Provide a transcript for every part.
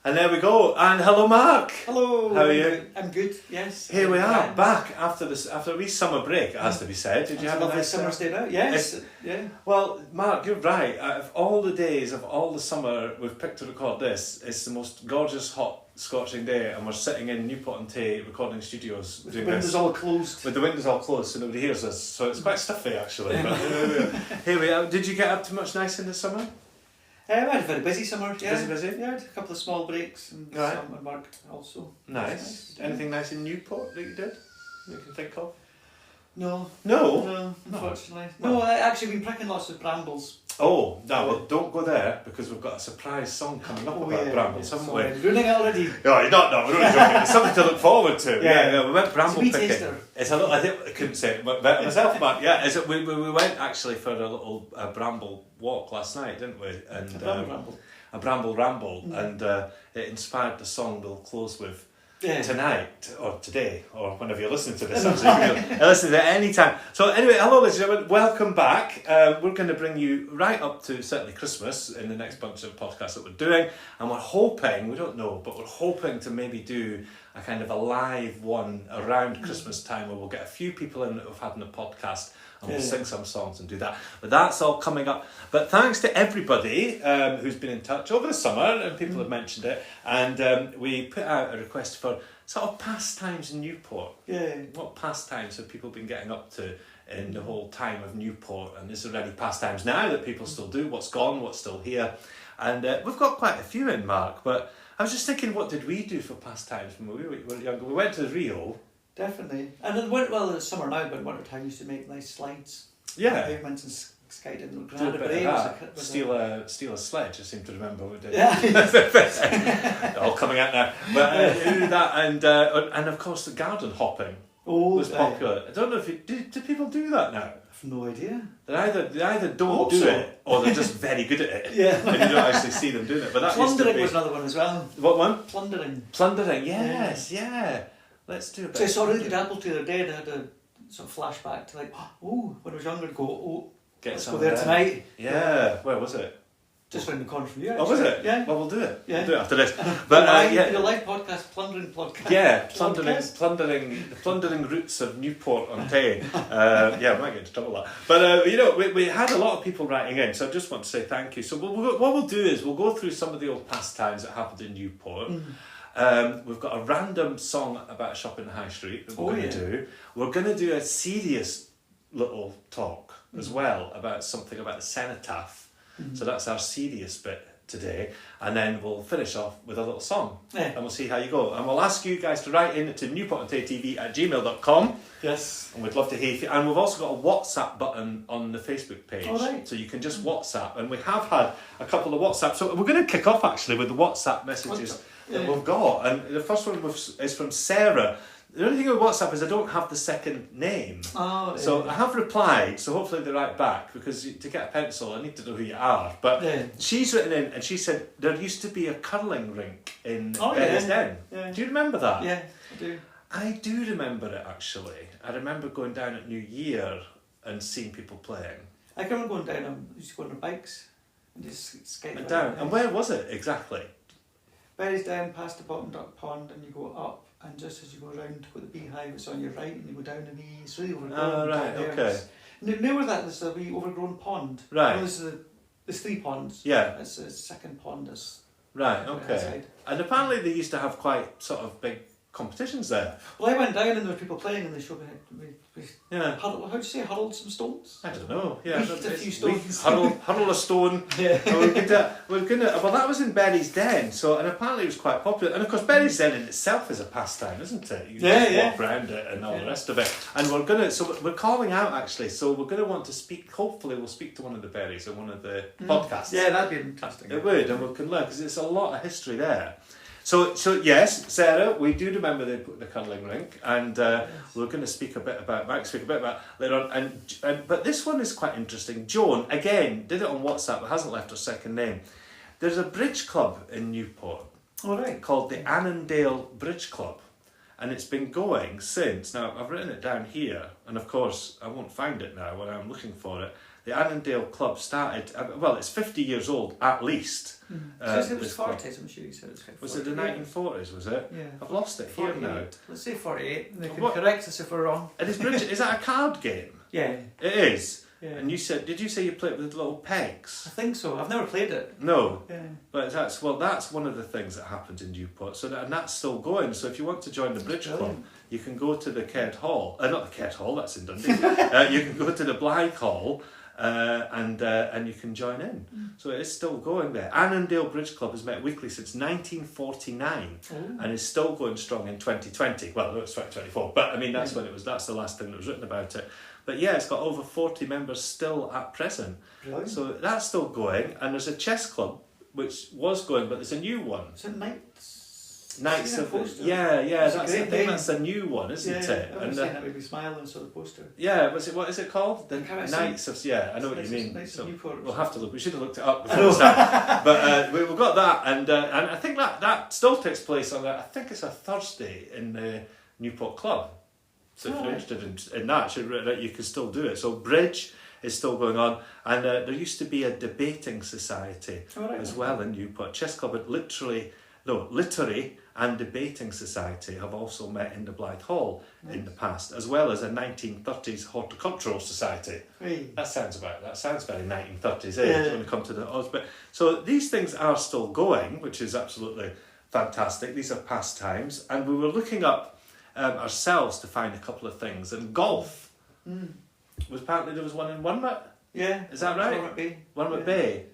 And there we go. And hello, Mark. Hello. How are you? I'm good. Yes. Here we are, back after a wee summer break. It has to be said. Did you have a nice summer stay out? Yes. Yeah. Well, Mark, you're right. Out of all the days of all the summer we've picked to record this, it's the most gorgeous, hot, scorching day, and we're sitting in Newport-on-TayTV recording studios With doing the windows this. all closed. With the windows all closed, so nobody hears us. So it's quite stuffy, actually. But here we are. Did you get up to much nice in the summer? I had a very busy summer. Yeah. Busy? Yeah, I had a couple of small breaks and some at work also. Nice. Anything nice in Newport that you did? You can think of? No. No, Unfortunately. Well. No, I actually been pricking lots of brambles. Oh, no, well, don't go there because we've got a surprise song coming up about brambles, haven't we? Ruining it already. No, you're not. No, we're only joking. It's something to look forward to. Yeah, we went bramble it's a picking. taster. It's a little. I think I couldn't say it better myself, Mark. Yeah, is it? We went actually for a little bramble walk last night, didn't we? And a bramble ramble, and it inspired the song we'll close with. Yeah. Tonight or today or whenever you're listening to this, actually, you can listen to it any time. So anyway, hello ladies and gentlemen, welcome back. We're going to bring you right up to certainly Christmas in the next bunch of podcasts that we're doing, and we're hoping, we don't know, but we're hoping to maybe do a kind of a live one around Christmas time where we'll get a few people in that have had in the podcast and we'll sing some songs and do that. But that's all coming up. But thanks to everybody who's been in touch over the summer, and people have mentioned it, and we put out a request for sort of pastimes in Newport. Yeah. What pastimes have people been getting up to in the whole time of Newport? And there's already pastimes now that people still do. What's gone, what's still here. And we've got quite a few in, Mark, but I was just thinking, what did we do for pastimes when we were younger? We went to Rio. Definitely. And in winter, well, it's summer now, but in winter time we used to make nice slides. Yeah. Pavements and skydiving. Do a bit of that. Steal a sledge, I seem to remember we did. Yeah. All coming out now. But do that, and of course the garden hopping was popular. I don't know if do people do that now? I have no idea. They either don't do it or they're just very good at it. Yeah. And you don't actually see them doing it. But that plundering was another one as well. What one? Plundering. Plundering, yes, yeah. Let's do a bit. So I saw a really good apple tree the other day, and I had a sort of flashback to when I was younger, I'd go, let's go there tonight. Yeah. Where was it? Just round the corner from you, actually. Oh, was it? Yeah. Well, we'll do it. Yeah. We'll do it after this. But your live podcast, plundering podcast. Yeah, the plundering roots of Newport-on-TayTV. I might get into trouble with that. But we had a lot of people writing in, so I just want to say thank you. So what we'll do is we'll go through some of the old pastimes that happened in Newport. We've got a random song about a shop in the high street that we're going to do. We're going to do a serious little talk as well about something about the cenotaph. So that's our serious bit today, and then we'll finish off with a little song, and we'll see how you go. And we'll ask you guys to write in to newportontaytv@gmail.com. Yes. And we'd love to hear you. And we've also got a WhatsApp button on the Facebook page, right. So you can just WhatsApp. And we have had a couple of WhatsApp. So we're going to kick off actually with the WhatsApp messages that we've got. And the first one is from Sarah. The only thing with WhatsApp is I don't have the second name. So I have replied, so hopefully they write back, because to get a pencil I need to know who you are. But she's written in and she said there used to be a curling rink in Berry's Den. Yeah. Do you remember that? Yeah, I do. I do remember it actually. I remember going down at New Year and seeing people playing. I can remember going down, I used to go on the bikes and just skate down. And where was it exactly? Berry's Den, past the bottom duck pond, and you go up. And just as you go around to the beehive, it's on your right, and you go down and it's really overgrown. Oh, right, okay. Near that, there's a wee overgrown pond. Right. There's 3 ponds. Yeah. It's a second pond. Right, okay. And apparently they used to have quite sort of big competitions there. Well, I went down and there were people playing, and they showed me how do you say, huddled some stones? I don't know. Yeah, a few stones. Huddle a stone. Yeah. We're gonna. Well, that was in Berry's Den. So, and apparently it was quite popular. And of course, Berry's Den in itself is a pastime, isn't it? You just walk around it and all the rest of it. And we're calling out actually. So we're gonna want to speak. Hopefully, we'll speak to one of the Berries on one of the podcasts. Yeah, that'd be interesting. It would, and we can learn because it's a lot of history there. So yes, Sarah, we do remember the curling rink, and we're going to speak a bit about later on. But this one is quite interesting. Joan again did it on WhatsApp, but hasn't left her second name. There's a bridge club in Newport, called the Annandale Bridge Club, and it's been going since. Now I've written it down here, and of course I won't find it now when I'm looking for it. the Annandale Club started, well, it's 50 years old at least. So it was 40s, I'm sure you said it was 50. Was it the 1940s, was it? Yeah. I've lost it here now. Let's say 48, and they can What? correct us if we're wrong. And is that a card game? Yeah. It is. Yeah. And did you say you played with little pegs? I think so. I've never played it. No. Yeah. But that's one of the things that happened in Newport. And that's still going. So if you want to join the Bridge Club, you can go to the Ked Hall. Not the Ked Hall, that's in Dundee. You can go to the Blythe Hall and you can join in. So it is still going there. Annandale Bridge Club has met weekly since 1949 and is still going strong in 2020. Well, no, it's 2024, but I mean that's the last thing that was written about it. But yeah, it's got over 40 members still at present. Brilliant. So that's still going, and there's a chess club which was going, but there's a new one. Is it Knights? Knights of Yeah, that's the thing. That's a new one, isn't it? I've seen it. Maybe be smiling, so the poster. Yeah, what is it called? The Knights of. Yeah, I know what you mean. Knights of Newport. We'll have to look. We should have looked it up before we start. But we've got that, and I think that still takes place on I think it's a Thursday in the Newport Club. So if you're interested in that, you can still do it. So bridge is still going on, and there used to be a debating society as well in Newport. Chess club, literary and debating society have also met in the Blythe Hall in the past, as well as a 1930s horticultural society. That sounds very 1930s, when it comes to the odds. But so these things are still going, which is absolutely fantastic. These are pastimes, and we were looking up ourselves to find a couple of things, and golf was apparently there was one in Wonmouth. Yeah, is that right? Wonmouth Bay.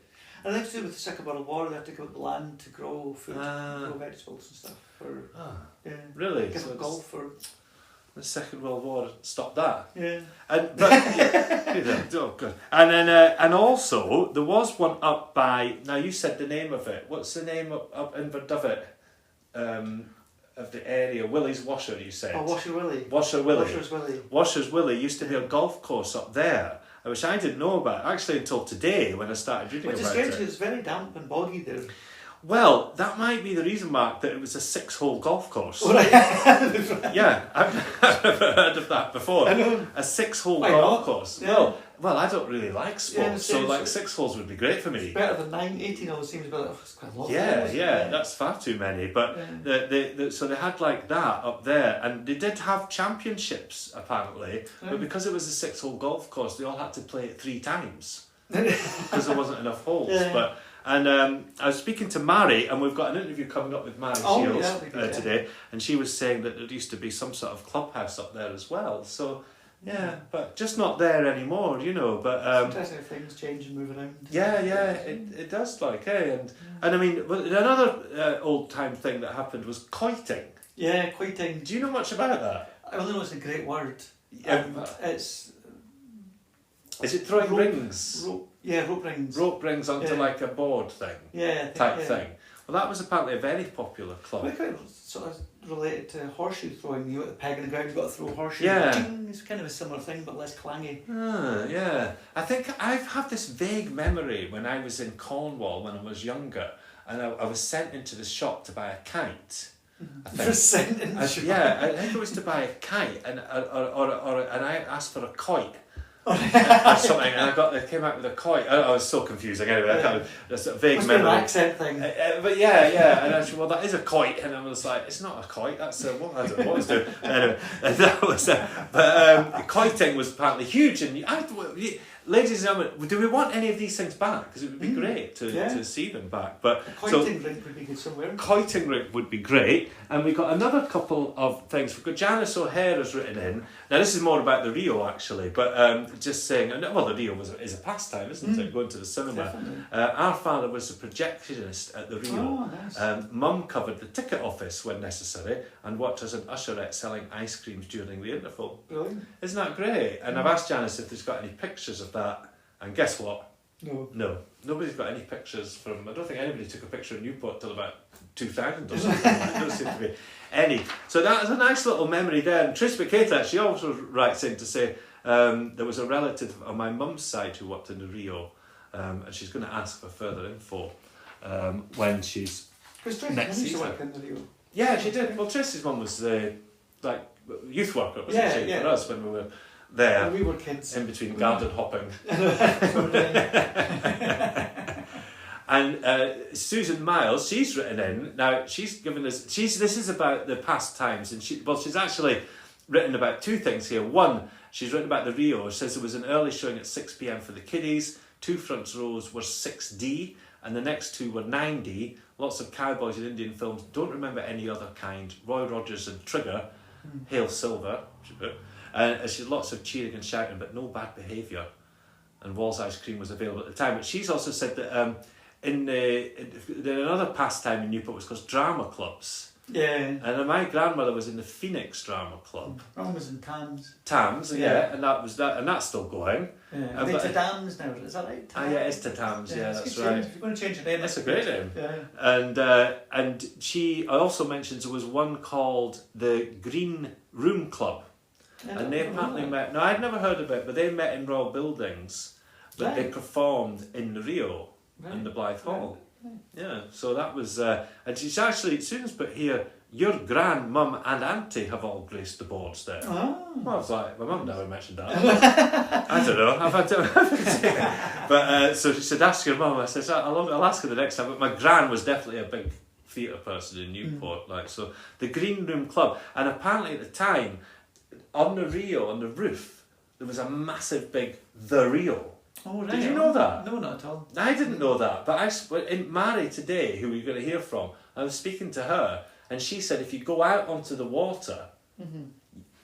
And that's to do with the Second World War. They had to give up the land to grow food, grow vegetables and stuff. Really? Give up golf for the Second World War stopped that. Yeah. Oh good. And then and also there was one up by. Now you said the name of it. What's the name up in Verdovett? Of the area, Willie's Washer, you said. Oh, Washer Willie. Washer's Willie used to be a golf course up there, which I didn't know about actually until today when I started reading about it. It's very damp and boggy there. Well, that might be the reason, Mark, that it was a 6-hole golf course. Oh, right. Yeah, I've never heard of that before. I know. A 6-hole golf course. Yeah. Well, I don't really like sports, so 6 holes would be great for me. It's better than 18 holes seems quite a lot. Yeah, that's far too many. But so they had like that up there, and they did have championships apparently, but because it was a 6-hole golf course, they all had to play it 3 times because there wasn't enough holes. But I was speaking to Mary, and we've got an interview coming up with Mary Shields today, and she was saying that there used to be some sort of clubhouse up there as well. So. Yeah, but just not there anymore, but... interesting if things change and move around. It does, and I mean, another old-time thing that happened was kiting. Yeah, kiting. Do you know much about that? I only know it's a great word. It's... Is it throwing rings? Rope rings. Rope rings onto like a board thing? Type thing. Well, that was apparently a very popular club. We're quite sort of related to horseshoe throwing. You got the peg in the ground, you've got to throw a horseshoe. Yeah. Ding, it's kind of a similar thing, but less clangy. Yeah. I think I've had this vague memory when I was in Cornwall when I was younger, and I was sent into the shop to buy a kite. I think. You were sent into the shop? Yeah, I think it was to buy a kite, and I asked for a kite. Or something, and I came out with a kite. I was so confusing. Anyway, I kind of just a vague memory. An accent thing. But yeah, and I said, well, that is a kite, and I was like, it's not a kite. That's what I don't know what it's doing. Anyway, and that was. But kiting was apparently huge, and ladies and gentlemen, do we want any of these things back? Because it would be great to see them back. But a kiting rink would be good somewhere. Kiting rink would be great, and we got another couple of things. We've got Janice O'Hare has written in. Now this is more about the Rio actually, but just saying. Well, the Rio is a pastime, isn't it? Going to the cinema. Our father was a projectionist at the Rio. Oh, nice. Mum covered the ticket office when necessary, and worked as an usherette selling ice creams during the interval. Brilliant. Isn't that great? And I've asked Janice if there's got any pictures of that, and guess what? No. Nobody's got any pictures from. I don't think anybody took a picture of Newport till about 2000 or something. There doesn't seem to be any. So that is a nice little memory there. And Trish McCater, she also writes in to say there was a relative on my mum's side who worked in the Rio, and she's going to ask for further info when she's next season. Work in the Rio. Yeah, she did. Well, Trish's mum was like youth worker, wasn't she, for us when we there. When we were kids. In between garden hopping. And Susan Miles, she's written in. Now she's given us. This is about the Pastimes, and she's actually written about two things here. One, she's written about the Rio. She says there was an early showing at 6 p.m. for the kiddies. 2 front rows were 6D, and the next 2 were 9D. Lots of cowboys and Indian films. Don't remember any other kind. Roy Rogers and Trigger, Hail Silver. She's lots of cheering and shouting, but no bad behaviour. And Wall's ice cream was available at the time. But she's also said that in another pastime in Newport was called drama clubs. Yeah. And my grandmother was in the Phoenix Drama Club. Mine was in Tams. Tams, yeah, and that's still going. Yeah. It's to Tams now, is that right? Yeah, it's to Tams, yeah, that's right. If you're going to change your name, that's a great name. Yeah. And she also mentions there was one called the Green Room Club. And they apparently met. No, I'd never heard of it, but they met in Royal Buildings, but they performed in the Rio in the Blythe Hall. Right. Yeah, so that was, and she's actually, Susan's put here, your gran, mum and auntie have all graced the boards there. Oh. Well, I was like, my mum never mentioned that. I don't know, I've had to. But, so she said, ask your mum. I said, I'll ask her the next time. But my gran was definitely a big theatre person in Newport. So the Green Room Club. And apparently at the time, on the Rio, on the roof, there was a massive big The Rio. Oh, right. Did you know that? No, not at all. I didn't know that, but in Mary today, who we're going to hear from, I was speaking to her, and she said if you go out onto the water,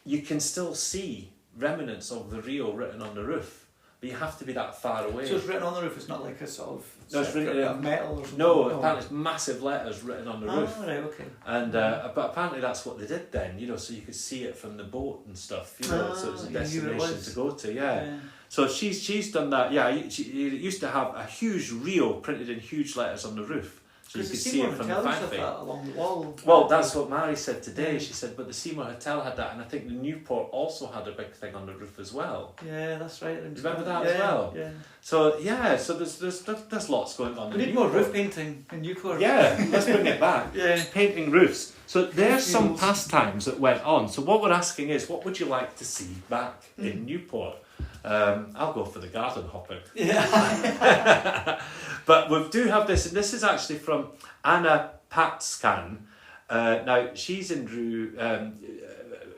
you can still see remnants of the Rio written on the roof, but you have to be that far away. So it's written on the roof, it's not like a sort of it's written of metal or something? No, apparently it's massive letters written on the roof. Oh, right, okay. And but apparently that's what they did then, so you could see it from the boat and stuff, so it was a destination to go to, yeah. So she's done that, yeah. She used to have a huge Rio printed in huge letters on the roof, so you could see it from the factory. Along the wall. Well, that's what Mary said today. She said, but the Seymour Hotel had that, and I think the Newport also had a big thing on the roof as well. Yeah, that's right. Remember that as well? Yeah. So so there's lots going on. We need more roof painting in Newport. Yeah, let's bring it back. Yeah, painting roofs. So there's some pastimes that went on. So what we're asking is, what would you like to see back in Newport? I'll go for the garden hopping. Yeah. But we do have this, and this is actually from Anna Patskan. Now, she's in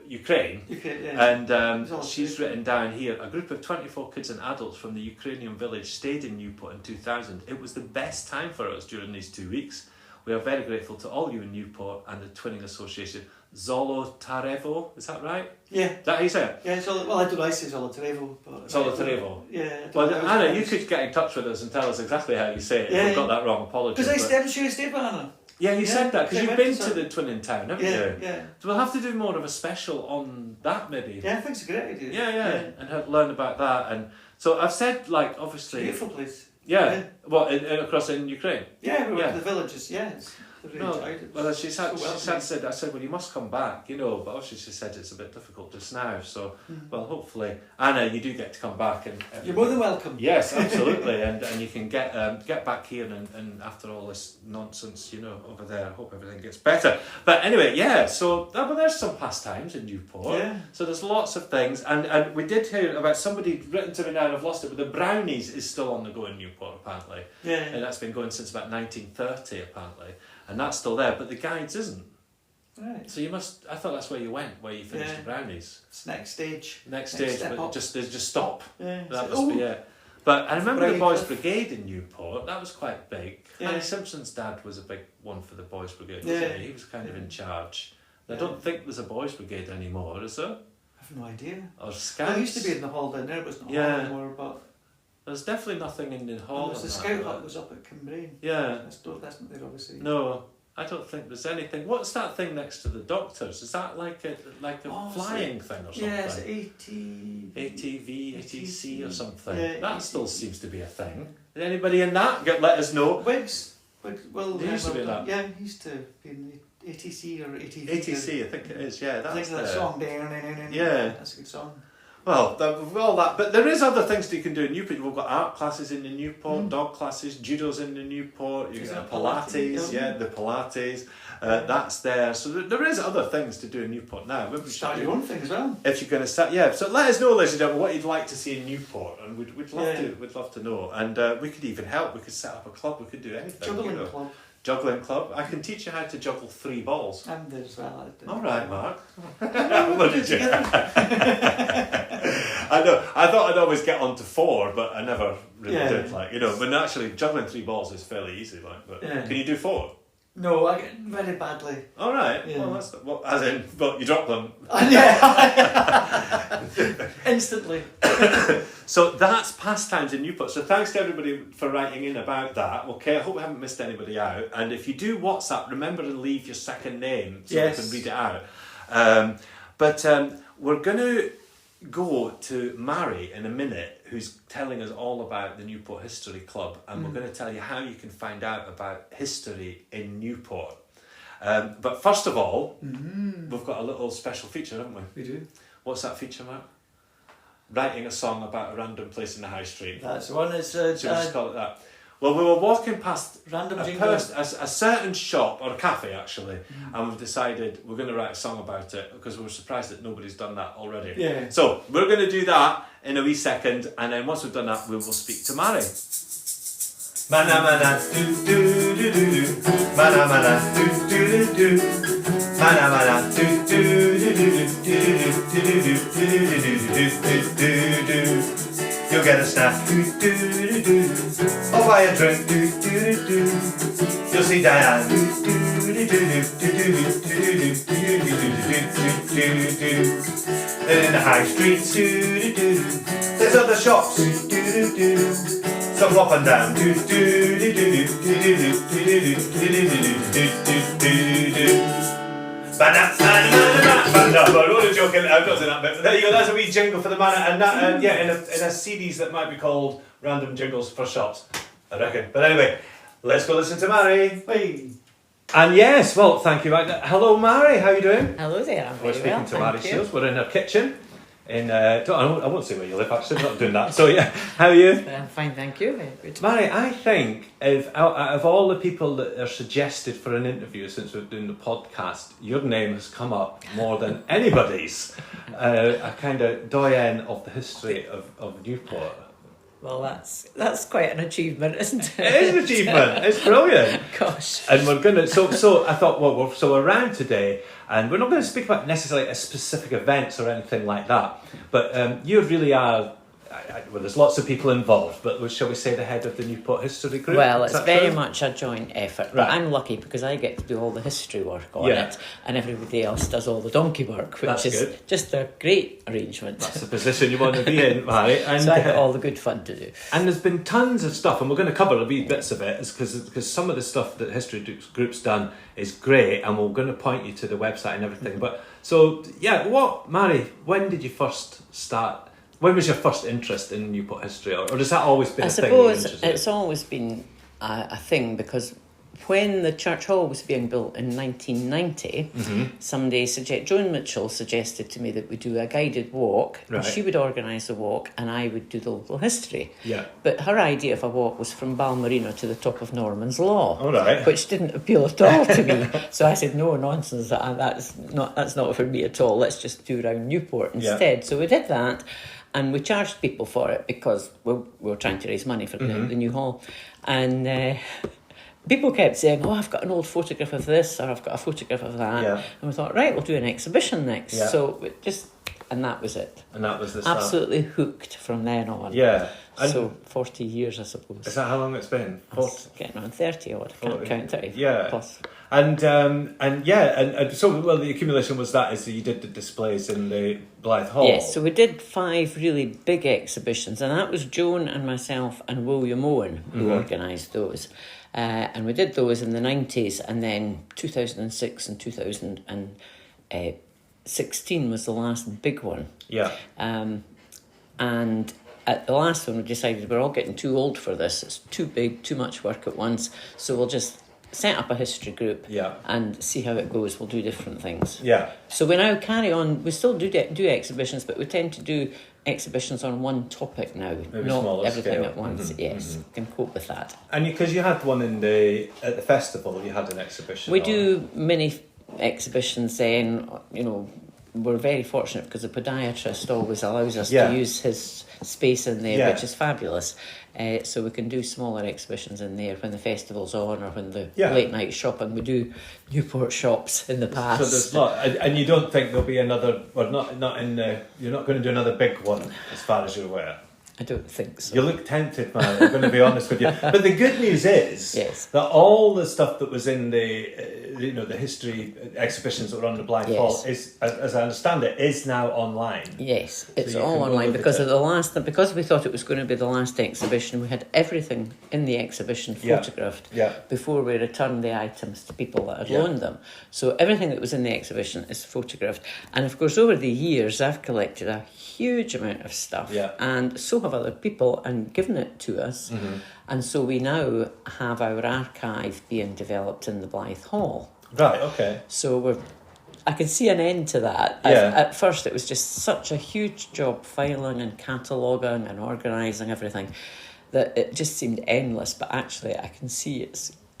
Ukraine, and she's written down here, a group of 24 kids and adults from the Ukrainian village stayed in Newport in 2000. It was the best time for us during these 2 weeks. We are very grateful to all you in Newport and the Twinning Association. Zolotarevo, is that right? Yeah. Is that how you say it? Yeah, I don't know, I say Zolotarevo. Zolotarevo? Yeah. Well, Anna, you could get in touch with us and tell us exactly how you say it. If we've got that wrong, apologies. Because I'm sure you stayed with Anna. Yeah, you said that, because you've been to the Twinning Town, haven't you? Yeah. So we'll have to do more of a special on that, maybe. Yeah, I think it's a great idea. Yeah. And learn about that. And so I've said, obviously... Beautiful place. Yeah. What, across in Ukraine? Yeah, we went to the villages, yes. Well, she said, I said, well, you must come back, but obviously she said it's a bit difficult just now, so, well, hopefully, Anna, you do get to come back. And you're more than welcome. Yes, absolutely, and you can get back here, and after all this nonsense, over there, I hope everything gets better. But anyway, so there's some pastimes in Newport, so there's lots of things, and we did hear about somebody written to me now, and I've lost it, but the Brownies is still on the go in Newport, apparently. Yeah. And that's been going since about 1930, apparently. And that's still there, but the Guides isn't. Right. So I thought that's where you went, where you finished the Brownies. It's next stage. Next stage, but just stop. Yeah. That must be it. But I remember the Boys Brigade in Newport, that was quite big. Yeah. Annie Simpson's dad was a big one for the Boys Brigade, wasn't he? He was kind of in charge. I don't think there's a Boys Brigade anymore, is there? I have no idea. Or Scouts? There used to be in the hall down there, but it's not hall anymore, but... There's definitely nothing in the hall. There's the Scout hut was up at Cumbrae. Yeah. That's not there, obviously. No, I don't think there's anything. What's that thing next to the doctors? Is that like a flying thing or something? Yeah, it's ATV, ATC or something. Yeah, that still seems to be a thing. Did anybody in that let us know? Wiggs, used to be that. Yeah, he used to be in the ATC or ATV. ATC, I think it is. Yeah, that's I think that song. Yeah, that's a good song. Well, all that, but there is other things that you can do in Newport. We've got art classes in the Newport, dog classes, judo's in the Newport. You got Pilates, the Pilates. That's there. So there is other things to do in Newport now. Maybe start your own thing as well. If you're going to start, So let us know, ladies and gentlemen, what you'd like to see in Newport, and we'd love to know. And we could even help. We could set up a club. We could do anything. Juggling club. I can teach you how to juggle 3 balls. I'm there as well. All right, Mark. What did you? I know. I thought I'd always get on to 4, but I never really did. But actually, juggling 3 balls is fairly easy. Can you do 4? No, I get very badly. All right. Yeah. Well, that's as in, you drop them. Instantly. So that's Pastimes in Newport. So thanks to everybody for writing in about that. Okay, I hope we haven't missed anybody out. And if you do WhatsApp, remember to leave your second name so we can read it out. But we're going to go to Mary in a minute, who's telling us all about the Newport History Club, and we're going to tell you how you can find out about history in Newport. But first of all, we've got a little special feature, haven't we? We do. What's that feature, Mark? Writing a song about a random place in the high street. That's the one. Should we just call it that? Well, we were walking past a certain shop, or a cafe actually, and we've decided we're going to write a song about it because we were surprised that nobody's done that already. Yeah. So we're going to do that in a wee second, and then once we've done that, we will speak to Mary. Mana mana do do do do do. Mana mana do do do do. Mana mana do do do do do do. You'll get a snack, or buy a drink, you'll see Diane, then in the high street, there's other shops, some up and down, no, I'm only joking. I'm not doing that bit. But there you go. That's a wee jingle for the manor, and that, in a series that might be called "Random Jingles for Shops," I reckon. But anyway, let's go listen to Mary. Hey. And yes, well, thank you. Hello, Mary. How are you doing? Hello there. I'm We're very speaking to well, Mary Shields. We're in her kitchen. I won't say where you live. Actually, I'm not doing that. So how are you? I'm fine, thank you. Very good. Mary, I think out of all the people that are suggested for an interview since we're doing the podcast, your name has come up more than anybody's. A kind of doyen of the history of Newport. Well, that's quite an achievement, isn't it? It is an achievement. It's brilliant. Gosh. And we're gonna. So I thought, well, we're around today, and we're not going to speak about necessarily a specific events or anything like that. But you really are. Well, there's lots of people involved, but shall we say the head of the Newport History Group? Well, it's very much a joint effort. But I'm lucky because I get to do all the history work on it, and everybody else does all the donkey work, which is good. Just a great arrangement. That's the position you want to be in, Mary. And so I got all the good fun to do. And there's been tons of stuff, and we're going to cover a wee bits of it, because some of the stuff that History Group's done is great, and we're going to point you to the website and everything. But so Mary, when did you first start? When was your first interest in Newport history, or has that always been a thing? I suppose it's always been a thing, because when the church hall was being built in 1990, somebody Joan Mitchell suggested to me that we do a guided walk, and she would organise the walk and I would do the local history. Yeah. But her idea of a walk was from Balmerino to the top of Norman's Law, which didn't appeal at all to me. So I said, no, nonsense, that's not for me at all. Let's just do around Newport instead. Yeah. So we did that. And we charged people for it because we were trying to raise money for the new hall. And people kept saying, I've got an old photograph of this, or I've got a photograph of that. Yeah. And we thought, right, we'll do an exhibition next. Yeah. So and that was it. And that was the start. Absolutely hooked from then on. Yeah. And so 40 years, I suppose. Is that how long it's been? 40? Getting on 30 odd. Can't count 30 plus. And so the accumulation was that is that you did the displays in the Blythe Hall. Yes, so we did 5 really big exhibitions, and that was Joan and myself and William Owen who organised those. And we did those in the 90s, and then 2006 and 2016 was the last big one. Yeah. And at the last one we decided we're all getting too old for this. It's too big, too much work at once, so we'll just set up a history group and see how it goes. We'll do different things. Yeah. So we now carry on. We still do exhibitions, but we tend to do exhibitions on one topic now, Maybe not smaller everything scale. at once. Yes, can cope with that. And because you had one at the festival, you had an exhibition. We do many exhibitions then, we're very fortunate because the podiatrist always allows us to use his space in there, which is fabulous. So we can do smaller exhibitions in there when the festival's on or when the late night shopping. We do Newport shops in the past. So there's not, and you don't think there'll be another, or not in the, you're not going to do another big one as far as you're aware? I don't think so. You look tempted, man. I'm going to be honest with you. But the good news is that all the stuff that was in the history exhibitions that were on the Blythe Hall is, as I understand it, is now online. Yes, it's all online because because we thought it was going to be the last exhibition. We had everything in the exhibition photographed before we returned the items to people that had loaned them. So everything that was in the exhibition is photographed. And of course, over the years, I've collected a huge amount of stuff, and so have other people, and given it to us. And so we now have our archive being developed in the Blythe Hall. Right, okay. So I can see an end to that. At first it was just such a huge job filing and cataloguing and organising everything that it just seemed endless, but actually I can see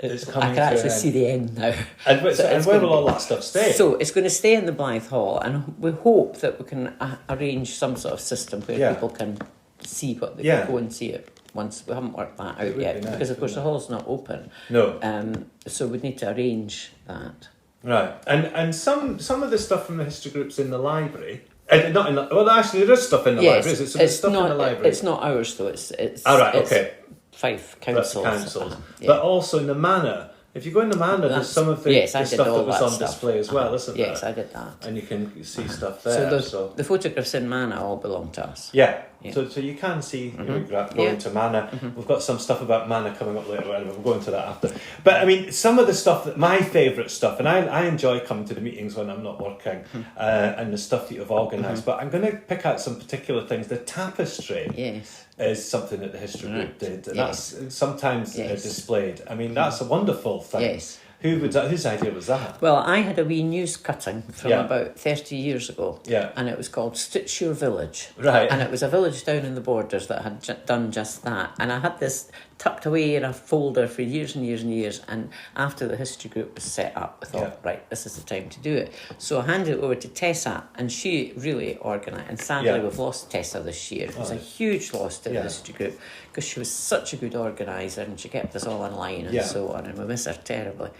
I can actually see the end now. And where will all that stuff stay? So it's going to stay in the Blythe Hall, and we hope that we can arrange some sort of system where people can see what they can go and see it once. We haven't worked that out yet, because of course the hall's not open. No. So we'd need to arrange that. Right, and some of the stuff from the history groups in the library. Actually, there is stuff in the library. Is it? So there's stuff in the library. It's not ours though. It's okay. Five councils. That's the councils. But also in the manor. If you go in the manor, there's some of the stuff that was on display as well, isn't there? Yes, I did that. And you can see stuff there. So the photographs in manor all belong to us. Yeah. So you can see going to manor. We've got some stuff about manor coming up later. We'll go into that after. But I mean, some of the stuff my favourite stuff, and I enjoy coming to the meetings when I'm not working, and the stuff that you've organised. But I'm going to pick out some particular things. The tapestry is something that the history group did. And that's sometimes displayed. I mean, that's a wonderful thing. Yes. Whose idea was that? Well, I had a wee news cutting from about 30 years ago, and it was called Stitch Your Village. Right. And it was a village down in the Borders that had done just that. And I had this tucked away in a folder for years and years and years, and after the history group was set up, I thought, right, this is the time to do it. So I handed it over to Tessa, and she really organised, and sadly we've lost Tessa this year. It was a huge loss to the history group, because she was such a good organiser, and she kept us all in line and so on, and we miss her terribly.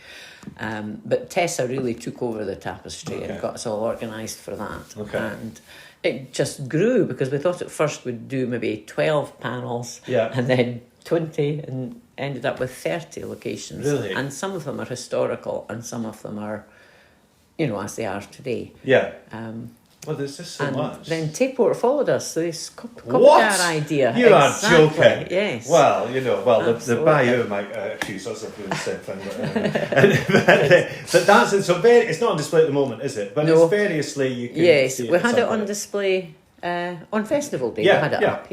But Tessa really took over the tapestry and got us all organised for that. And it just grew, because we thought at first we'd do maybe 12 panels and then 20, and ended up with 30 locations. Really? And some of them are historical and some of them are, as they are today. Well, there's just so much. Then Tayport followed us, so they copied our idea. You are joking. Yes. Well, the Bayou might accuse us of doing the same thing. But that's so it's not on display at the moment, is it? But it's variously you can see it. We had it on display on Festival Day. We had it up,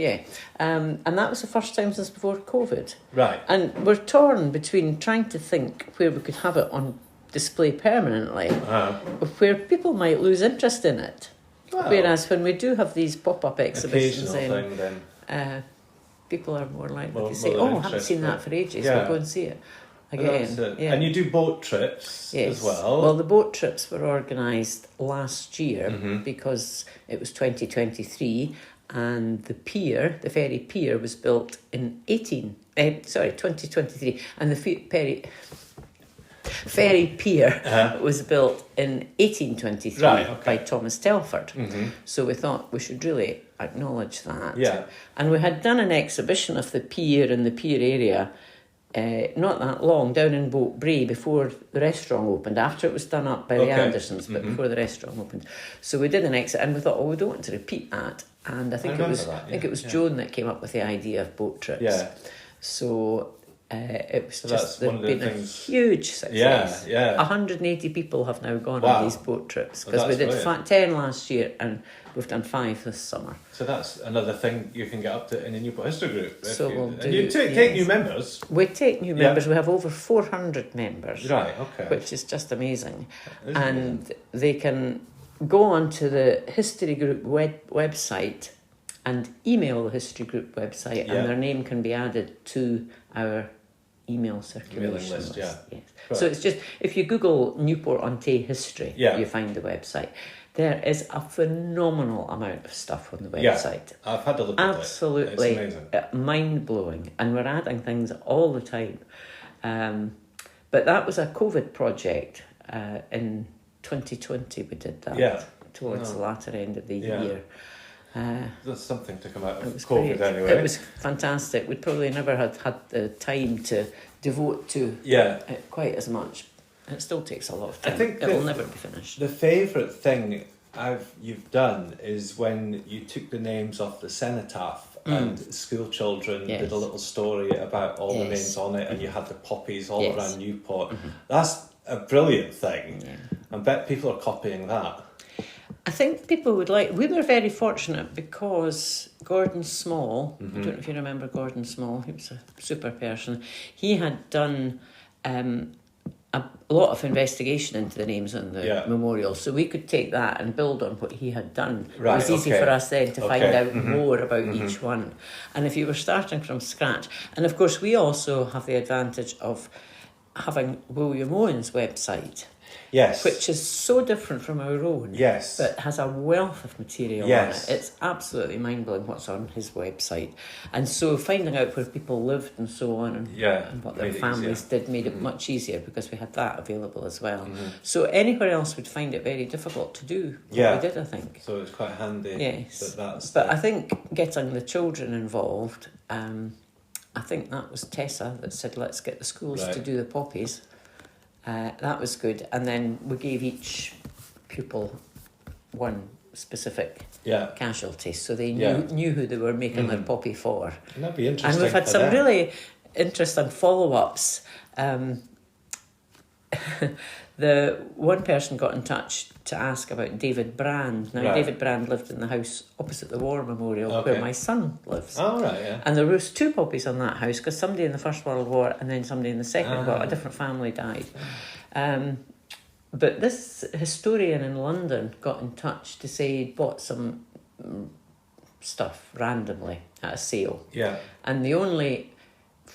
and that was the first time since before COVID. Right. And we're torn between trying to think where we could have it on display permanently, where people might lose interest in it. Well, whereas when we do have these pop-up exhibitions, people are more likely to say, I haven't seen that for ages, we'll go and see it again. And you do boat trips as well. Well, the boat trips were organised last year because it was 2023, and the ferry pier was built in 2023, and the ferry pier was built in 1823 by Thomas Telford. So we thought we should really acknowledge that. And we had done an exhibition of the pier and the pier area not that long down in Boat Brae before the restaurant opened, after it was done up by the Andersons, but before the restaurant opened. So we did an exit, and we thought, we don't want to repeat that. And I think it was Joan that came up with the idea of boat trips. So it was they've been a huge success. 180 people have now gone on these boat trips, because we did 10 last year and we've done 5 this summer. So that's another thing you can get up to in the Newport History Group. So you take new members. We take new members. We have over 400 members. Right, okay. Which is just amazing. And they can go onto the History Group website and email the history group website, and their name can be added to our email circulation Mailing list. Yes. Right. So it's just, if you Google Newport-on-Tay history, you find the website. There is a phenomenal amount of stuff on the website. I've had a look at it. Absolutely It's amazing. mind-blowing, and we're adding things all the time. But that was a COVID project. In 2020 we did that towards the latter end of the year. There's something to come out of great. COVID anyway. It was fantastic. We'd probably never had the time to devote to it quite as much. It still takes a lot of time. I think it will never be finished. The favourite thing you've done is when you took the names off the cenotaph and school children did a little story about all the names on it, and you had the poppies all around Newport. That's a brilliant thing. I bet people are copying that. I think people would like... We were very fortunate because Gordon Small, I don't know if you remember Gordon Small, he was a super person. He had done a lot of investigation into the names on the memorial, so we could take that and build on what he had done. It was easy for us then to find out more about each one. And if you were starting from scratch... And of course, we also have the advantage of having William Owen's website. Yes. Which is so different from our own. Yes. But has a wealth of material on it. It's absolutely mind-blowing what's on his website. And so finding out where people lived and so on and what their families did made it much easier because we had that available as well. So anywhere else would find it very difficult to do what we did, I think. So it's quite handy. Yes. But I think getting the children involved, I think that was Tessa that said, let's get the schools to do the poppies. That was good, and then we gave each pupil one specific casualty, so they knew who they were making their poppy for. And that'd be interesting. And we've had some really interesting follow-ups. The one person got in touch to ask about David Brand. Now, David Brand lived in the house opposite the War Memorial where my son lives. Oh, right, yeah. And there was 2 poppies on that house because somebody in the First World War and then somebody in the Second World, a different family died. But this historian in London got in touch to say he'd bought some stuff randomly at a sale. Yeah. And it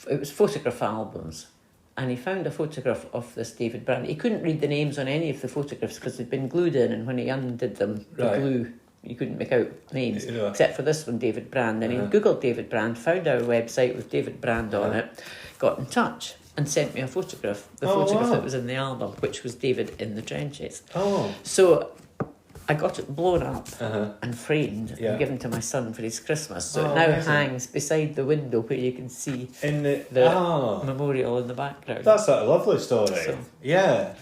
was photograph albums. And he found a photograph of this David Brand. He couldn't read the names on any of the photographs because they'd been glued in, and when he undid them, the glue, you couldn't make out names, except for this one, David Brand. And he Googled David Brand, found our website with David Brand on it, got in touch and sent me a photograph, the photograph that was in the album, which was David in the trenches. So I got it blown up and framed and given to my son for his Christmas. So it now hangs beside the window where you can see the memorial in the background. That's a lovely story.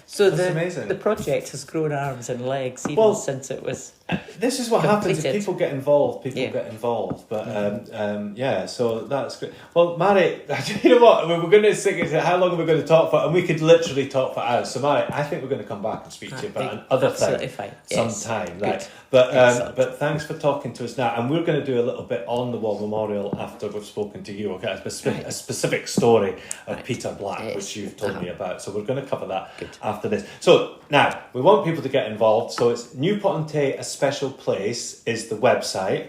So that's amazing. The project has grown arms and legs even since it was this is what completed. happens if people get involved. Get involved. But so that's great. Well, Mary, you know what? We're going to sing it. How long are we going to talk for? And we could literally talk for hours. So, Mary, I think we're going to come back and speak to you about another thing sometime. Right? But thanks for talking to us now. And we're going to do a little bit on the War Memorial after we've spoken to you. Okay, a specific story of Peter Black, which you've told me about. So we're going to cover that after this. So now we want people to get involved. So it's Newport-on-Tay, a special place is the website.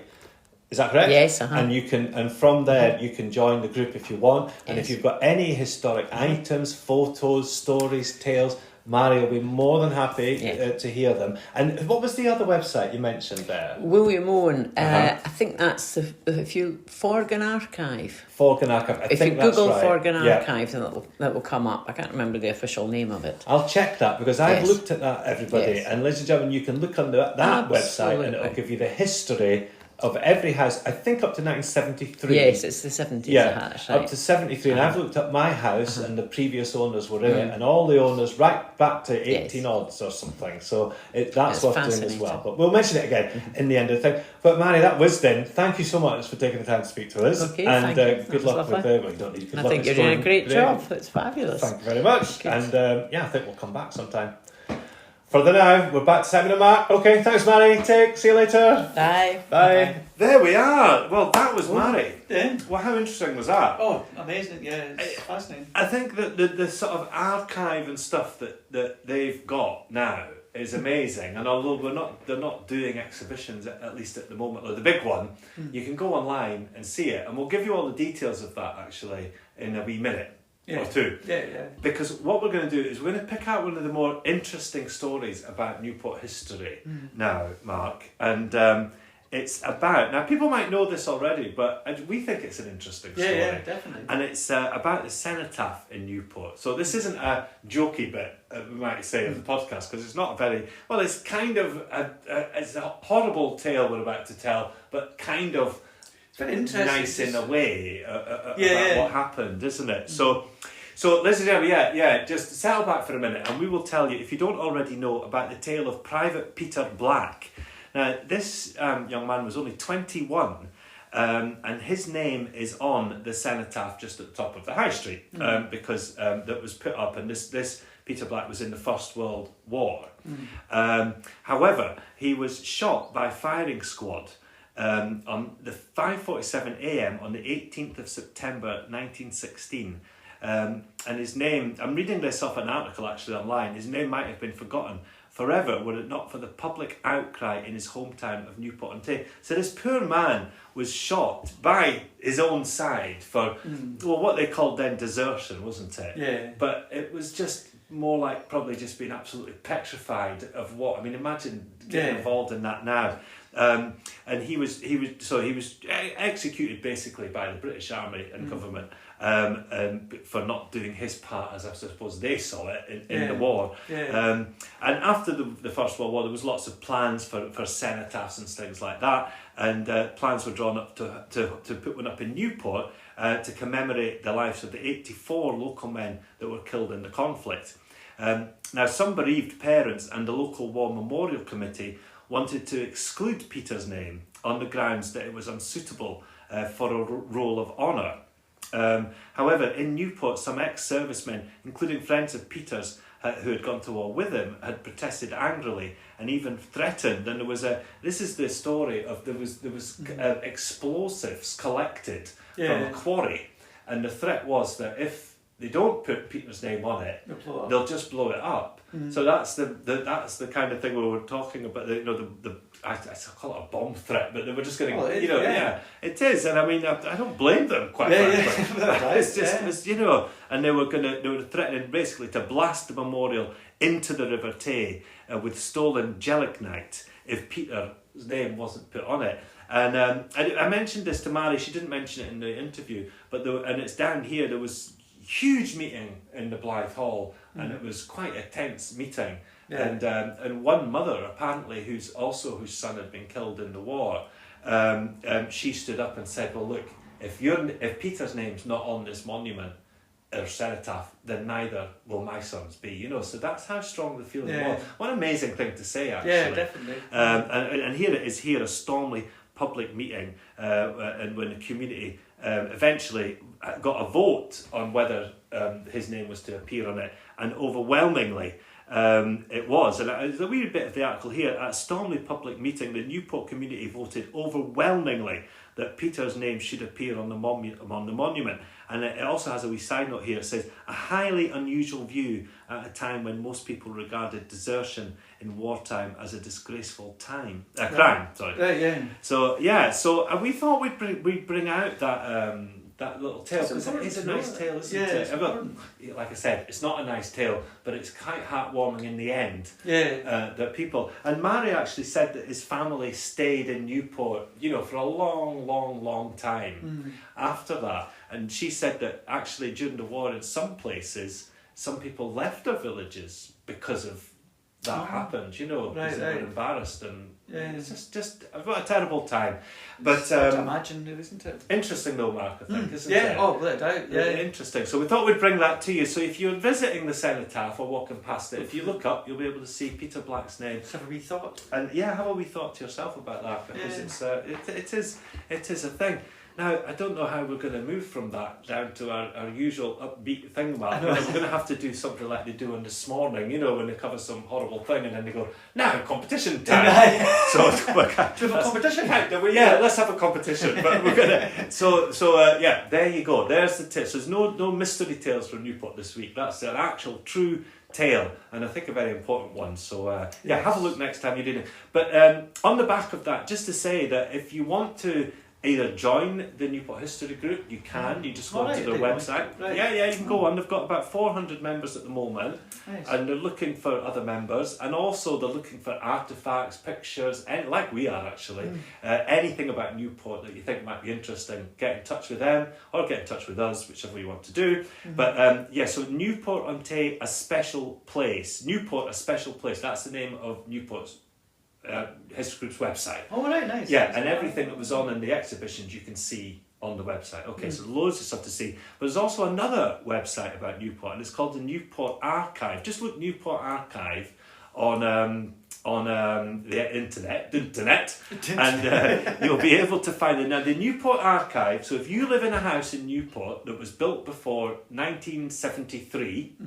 Is that correct? Yes. And you can, and from there you can join the group if you want. And if you've got any historic items, photos, stories, tales, Mary will be more than happy to hear them. And what was the other website you mentioned there? William Owen. I think that's Forgan Archive. Forgan Archive. If you Google Forgan Archive, then that will come up. I can't remember the official name of it. I'll check that because I've looked at that, everybody. And ladies and gentlemen, you can look on that website and it'll give you the history of every house, I think up to 1973. Yes, it's the 70s. Yeah, up to 73. And I've looked at my house and the previous owners were in it, and all the owners right back to 18 odds or something. So that's worth doing as well. But we'll mention it again in the end of the thing. But Mary, that was then. Thank you so much for taking the time to speak to us. Okay, and thank you. Good luck with the. Well, you don't need good luck. I think you're doing a great job. It's fabulous. Thank you very much. And I think we'll come back sometime. For the now, we're back to Simon and Mark. Okay, thanks, Mary. See you later. Bye. Bye. There we are. Well, that was Mary. Yeah. Well, how interesting was that? Oh, amazing. Yeah, it's fascinating. I think that the sort of archive and stuff that they've got now is amazing, and although they're not doing exhibitions at least at the moment, or the big one, you can go online and see it, and we'll give you all the details of that actually in a wee minute or two. Yeah. Because what we're going to do is we're going to pick out one of the more interesting stories about Newport history now, Mark, and it's about, now people might know this already, but we think it's an interesting story. Yeah, definitely. And it's about the cenotaph in Newport. So this isn't a jokey bit, we might say, of the podcast, because it's not very, well, it's kind of, it's a horrible tale we're about to tell, but kind of very interesting. Nice in a way about what happened, isn't it? So ladies and gentlemen, just settle back for a minute, and we will tell you, if you don't already know, about the tale of Private Peter Black. Now, this young man was only 21, and his name is on the cenotaph just at the top of the High Street, because that was put up, and this Peter Black was in the First World War. However, he was shot by a firing squad on the 5:47 a.m. on the 18th of September 1916. And his name, I'm reading this off an article actually online, his name might have been forgotten forever were it not for the public outcry in his hometown of Newport-on-TayTV. So this poor man was shot by his own side for, what they called then desertion, wasn't it? Yeah. But it was just more like probably just being absolutely petrified of what, I mean, imagine getting involved in that now. And he was executed basically by the British Army and government for not doing his part, as I suppose they saw it in the war. And after the First World War, there was lots of plans for cenotaphs and things like that, and plans were drawn up to put one up in Newport to commemorate the lives of the 84 local men that were killed in the conflict. Now, some bereaved parents and the local War Memorial Committee wanted to exclude Peter's name on the grounds that it was unsuitable for a role of honour. However, in Newport, some ex-servicemen, including friends of Peter's who had gone to war with him, had protested angrily and even threatened. And this is the story of there was explosives collected from a quarry, and the threat was that if they don't put Peter's name on it, they'll just blow it up. So that's the kind of thing we were talking about. I call it a bomb threat, but they were just going to, it is, and I mean, I don't blame them, quite frankly. It's just, and they were threatening basically to blast the memorial into the River Tay with stolen gelignite if Peter's name wasn't put on it. And I mentioned this to Mary. She didn't mention it in the interview, but and it's down here. There was huge meeting in the Blythe Hall, and it was quite a tense meeting. And one mother, apparently, whose son had been killed in the war, she stood up and said, "Well, look, if Peter's name's not on this monument or cenotaph, then neither will my son's be." So that's how strong the feeling was. What an amazing thing to say, actually. Yeah, definitely. And here it is, a stormy public meeting, and when the community eventually got a vote on whether his name was to appear on it, and overwhelmingly it was. And there's a wee bit of the article here. At a stormy public meeting, the Newport community voted overwhelmingly that Peter's name should appear on the monument. And it also has a wee side note here. It says, a highly unusual view at a time when most people regarded desertion in wartime as a disgraceful crime. So we thought we'd bring out that little tale, because it is a nice tale, isn't it? Like I said, it's not a nice tale, but it's quite heartwarming in the end. That people, and Mary actually said that his family stayed in Newport, for a long, long, long time after that. And she said that actually during the war, in some places, some people left their villages because of that happened, because they were embarrassed, and it's just a terrible time. But to imagine, isn't it? Interesting though, Mark, I think, isn't it? Oh, without doubt. Really interesting. So we thought we'd bring that to you. So if you're visiting the cenotaph or walking past it, if you look up, you'll be able to see Peter Black's name. Just have a wee thought. And have a wee thought to yourself about that, because it is a thing. Now, I don't know how we're going to move from that down to our usual upbeat thing, Mark. We're going to have to do something like they do on This Morning, when they cover some horrible thing and then they go, now competition time. So we're going to have a competition. Let's have a competition. But we're going to, there you go. There's the tip. So there's no mystery tales from Newport this week. That's an actual true tale, and I think a very important one. So have a look next time you do it. But on the back of that, just to say that if you want to either join the Newport History Group, you can. You just go onto their website. Right. Yeah, you can go on. They've got about 400 members at the moment, and they're looking for other members, and also they're looking for artefacts, pictures, and like we are actually, anything about Newport that you think might be interesting. Get in touch with them or get in touch with us, whichever you want to do. But so Newport-on-Tay, a special place. Newport, a special place. That's the name of Newport's History Group's website. Oh, right, nice. Yeah, and everything that was on in the exhibitions you can see on the website. Okay, so loads of stuff to see. But there's also another website about Newport, and it's called the Newport Archive. Just look Newport Archive on the internet, and you'll be able to find it. Now, the Newport Archive, so if you live in a house in Newport that was built before 1973,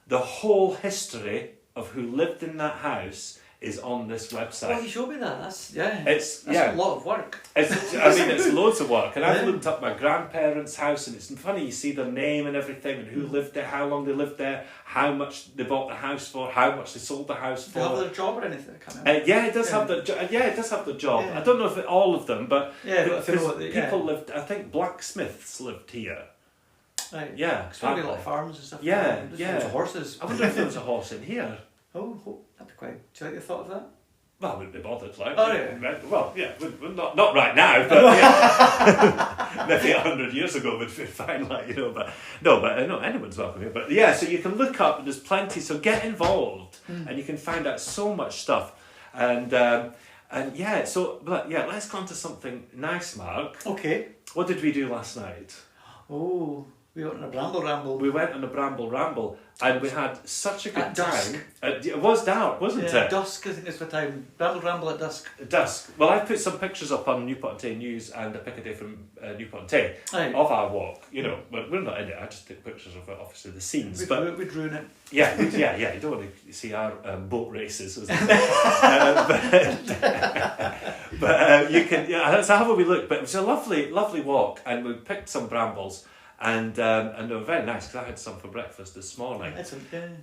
the whole history of who lived in that house is on this website. Oh, you showed me that. That's It's a lot of work. It's loads of work, and I've looked up my grandparents' house, and it's funny, you see their name and everything, and who lived there, how long they lived there, how much they bought the house for, how much they sold the house for. Do they have their job or anything? I can't remember. It does have the job. Yeah. I don't know if all of them, but people lived. I think blacksmiths lived here. Right. Yeah, It's probably a lot of farms and stuff. Yeah, Lots of horses. I wonder if there was a horse in here. Oh, that'd be quite. Do you like the thought of that? Well, I wouldn't be bothered, like. Oh, yeah. Right, well, yeah, not right now, but yeah. Maybe 100 years ago would be fine, like, you know, but no, anyone's welcome here. But yeah, so you can look up, and there's plenty, so get involved, and you can find out so much stuff. And let's go on to something nice, Mark. Okay. What did we do last night? Oh, we went on a bramble ramble. We went on a bramble ramble, and we had such a good At dusk. time. It was dark, wasn't it? Dusk, I think is the time. Bramble ramble at dusk. Dusk. Well, I put some pictures up on Newport-on-Tay News and a pick a day from Newport-on-Tay of our walk. You know, but we're not in it. I just took pictures of obviously the scenes. We'd ruin it. Yeah. You don't want to see our boat races, as they say. But you can. Yeah, let's have a wee look. But it was a lovely walk, and we picked some brambles. And they were very nice, because I had some for breakfast this morning.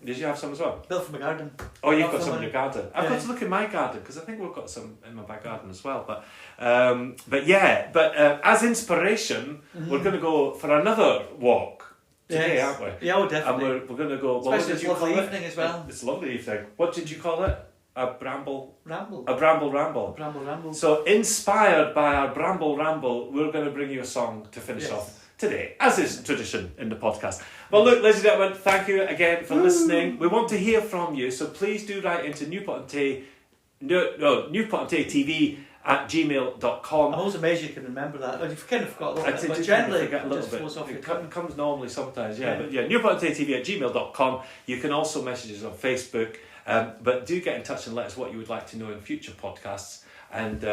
Did you have some as well? Built from my garden. Oh, you've got some in your garden. I've got to look in my garden, because I think we've got some in my back garden as well. But as inspiration, we're going to go for another walk today, aren't we? Yeah, oh, definitely. And we're going to go. Especially it's a lovely evening as well. It's a lovely evening. What did you call it? A bramble ramble. A bramble ramble. Bramble ramble. So, inspired by our bramble ramble, we're going to bring you a song to finish off today, as is tradition in the podcast. Well, look, ladies and gentlemen, thank you again for listening. We want to hear from you, so please do write into Newport-on-TayTV at gmail.com. I'm always amazed you can remember that. You've kind of forgot a little bit, but generally forget a little bit. It comes normally sometimes, but Newport-on-TayTV at gmail.com. You can also message us on Facebook, but do get in touch and let us what you would like to know in future podcasts, and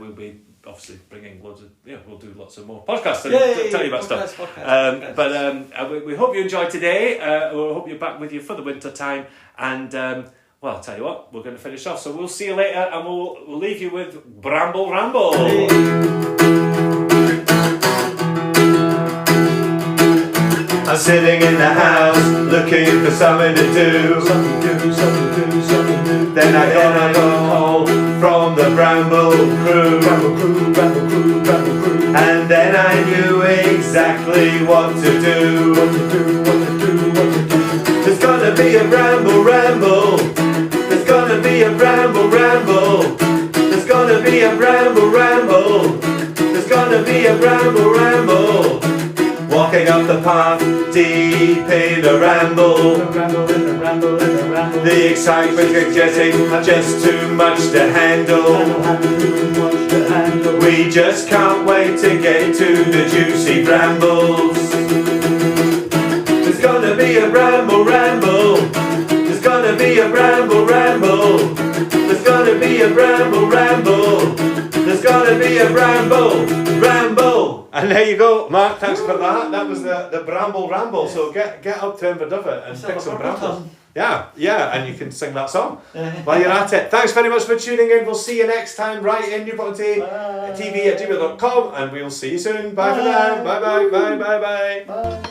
we'll be obviously bringing loads of, we'll do lots of more podcasts and tell you about stuff. We hope you enjoyed today. We hope you're back with you for the winter time, and I'll tell you what, we're going to finish off, so we'll see you later, and we'll leave you with Bramble Ramble. I'm sitting in the house looking for something to do. Then I got a call from the Bramble crew. And then I knew exactly what to do. There's gonna be a Bramble Ramble. There's gonna be a Bramble Ramble. There's gonna be a Bramble Ramble. There's gonna be a Bramble Ramble. Walking up the path, deep in a ramble. The excitement is getting just too much to handle. We just can't wait to get to the juicy brambles. There's gonna be a Bramble Ramble. There's gonna be a Bramble Ramble. There's gonna be a Bramble Ramble. There's gonna be a Bramble Ramble. And there you go, Mark, thanks for that. That was the Bramble Ramble. So get up to Inverdover and pick some brambles. Yeah, and you can sing that song while you're at it. Thanks very much for tuning in. We'll see you next time right in Newport-on-TayTV at gmail.com, and we'll see you soon. Bye for now. Bye.